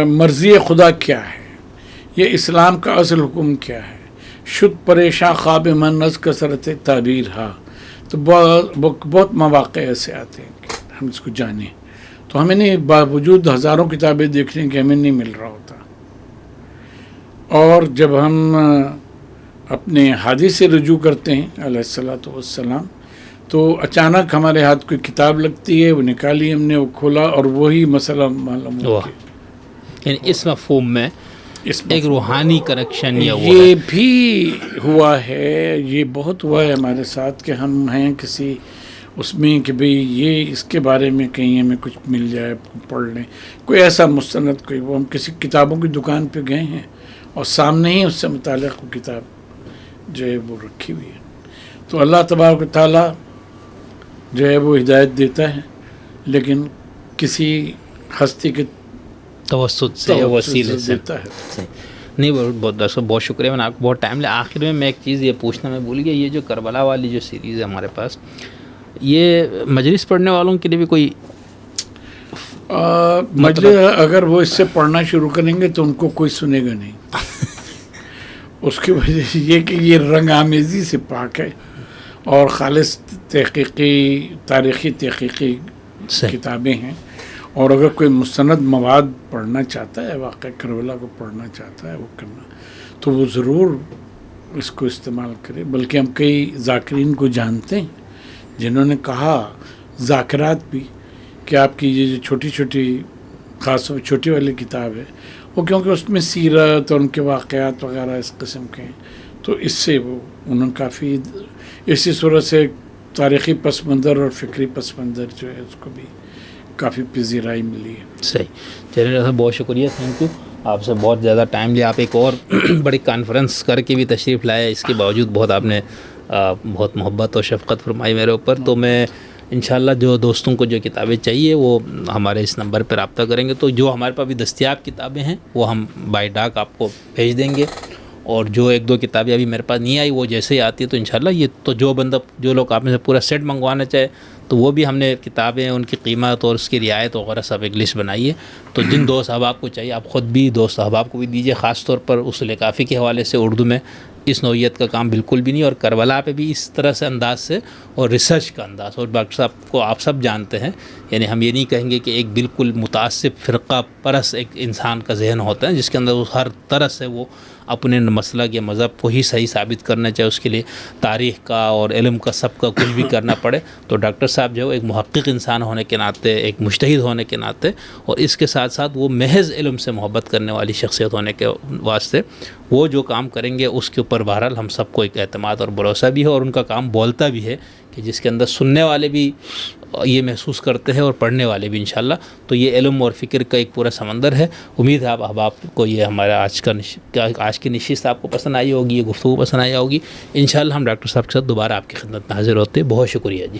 مرضی خدا کیا ہے، یہ اسلام کا اصل حکم کیا ہے. شد پریشاں خواب من از کثرت تعبیر ہا. تو بہت مواقع ایسے آتے ہیں کہ ہم اس کو جانیں، تو ہمیں نہیں، باوجود ہزاروں کتابیں دیکھنے کے ہمیں نہیں مل رہا ہوتا. اور جب ہم اپنے ہادی سے رجوع کرتے ہیں علیہ الصلوۃ والسلام، تو اچانک ہمارے ہاتھ کوئی کتاب لگتی ہے، وہ نکالی ہم نے، وہ کھولا اور وہی مسئلہ معلوم ہو گیا. یعنی اس مفہوم میں ایک روحانی کنیکشن یہ بھی ہوا ہے، یہ بہت ہوا ہے ہمارے ساتھ کہ ہم ہیں کسی اس میں کہ بھئی یہ اس کے بارے میں کہیں ہمیں کچھ مل جائے، پڑھ لیں کوئی ایسا مستند، کوئی وہ ہم کسی کتابوں کی دکان پہ گئے ہیں اور سامنے ہی اس سے متعلق وہ کتاب جو ہے وہ رکھی ہوئی ہے. تو اللہ تبارک و تعالیٰ جو ہے وہ ہدایت دیتا ہے، لیکن کسی ہستی کے توسط سے یا وسیلے سے دیتا ہے. نہیں، بہت شکریہ. میں نے آپ کو بہت ٹائم لیا. آخر میں ایک چیز یہ پوچھنا میں بھول گیا، یہ جو کربلا والی جو سیریز ہے ہمارے پاس، یہ مجلس پڑھنے والوں کے لیے بھی کوئی مجلس اگر وہ اس سے پڑھنا شروع کریں گے تو ان کو کوئی سنے گا نہیں. اس کی وجہ یہ کہ یہ رنگ آمیزی سے پاک ہے اور خالص تاریخی تحقیقی کتابیں ہیں. اور اگر کوئی مستند مواد پڑھنا چاہتا ہے، واقعہ کربلا کو پڑھنا چاہتا ہے، وہ کرنا، تو وہ ضرور اس کو استعمال کرے. بلکہ ہم کئی ذاکرین کو جانتے ہیں جنہوں نے کہا، ذاکرات بھی، کہ آپ کی یہ جو چھوٹی چھوٹی خاص چھوٹی والی کتاب ہے، وہ کیونکہ اس میں سیرت اور ان کے واقعات وغیرہ اس قسم کے ہیں، تو اس سے وہ انہوں نے کافی اسی صورت سے تاریخی پس منظر اور فکری پس منظر جو ہے اس کو بھی کافی پذیرائی ملی ہے. صحیح. چلیے صاحب، بہت شکریہ، تھینک یو. آپ سے بہت زیادہ ٹائم لیا. آپ ایک اور بڑی کانفرنس کر کے بھی تشریف لائے، اس کے باوجود بہت آپ نے بہت محبت اور شفقت فرمائی میرے اوپر. تو میں انشاءاللہ جو دوستوں کو جو کتابیں چاہیے وہ ہمارے اس نمبر پہ رابطہ کریں گے. تو جو ہمارے پاس ابھی دستیاب کتابیں ہیں وہ ہم بائی ڈاک آپ کو بھیج دیں گے، اور جو 1-2 کتابیں ابھی میرے پاس نہیں آئی وہ جیسے ہی آتی ہے تو انشاءاللہ یہ تو جو لوگ آپ میں سے پورا سیٹ منگوانا چاہے تو وہ بھی ہم نے کتابیں، ان کی قیمت اور اس کی رعایت وغیرہ سب ایک لسٹ بنائی ہے. تو جن دوست احباب کو چاہیے آپ خود بھی دوست احباب کو بھی دیجیے. خاص طور پر اصول کافی کے حوالے سے اردو میں اس نوعیت کا کام بالکل بھی نہیں، اور کربلا پہ بھی اس طرح سے انداز سے اور ریسرچ کا انداز. اور ڈاکٹر صاحب کو آپ سب جانتے ہیں، یعنی ہم یہ نہیں کہیں گے کہ ایک بالکل متعصب فرقہ پرست ایک انسان کا ذہن ہوتا ہے جس کے اندر ہر طرح سے وہ اپنے مسلک یا مذہب کو ہی صحیح ثابت کرنا چاہے اس کے لیے تاریخ کا اور علم کا سب کا کچھ بھی کرنا پڑے، تو ڈاکٹر صاحب جو ایک محقق انسان ہونے کے ناطے، ایک مجتہد ہونے کے ناطے، اور اس کے ساتھ ساتھ وہ محض علم سے محبت کرنے والی شخصیت ہونے کے واسطے وہ جو کام کریں گے اس کے اوپر بہرحال ہم سب کو ایک اعتماد اور بھروسہ بھی ہے، اور ان کا کام بولتا بھی ہے کہ جس کے اندر سننے والے بھی یہ محسوس کرتے ہیں اور پڑھنے والے بھی انشاءاللہ. تو یہ علم اور فکر کا ایک پورا سمندر ہے. امید ہے آپ احباب کو یہ ہمارا آج کی نشست آپ کو پسند آئی ہوگی، یہ گفتگو پسند آئی ہوگی. انشاءاللہ ہم ڈاکٹر صاحب کے ساتھ دوبارہ آپ کی خدمت میں حاضر ہوتے ہیں. بہت شکریہ جی.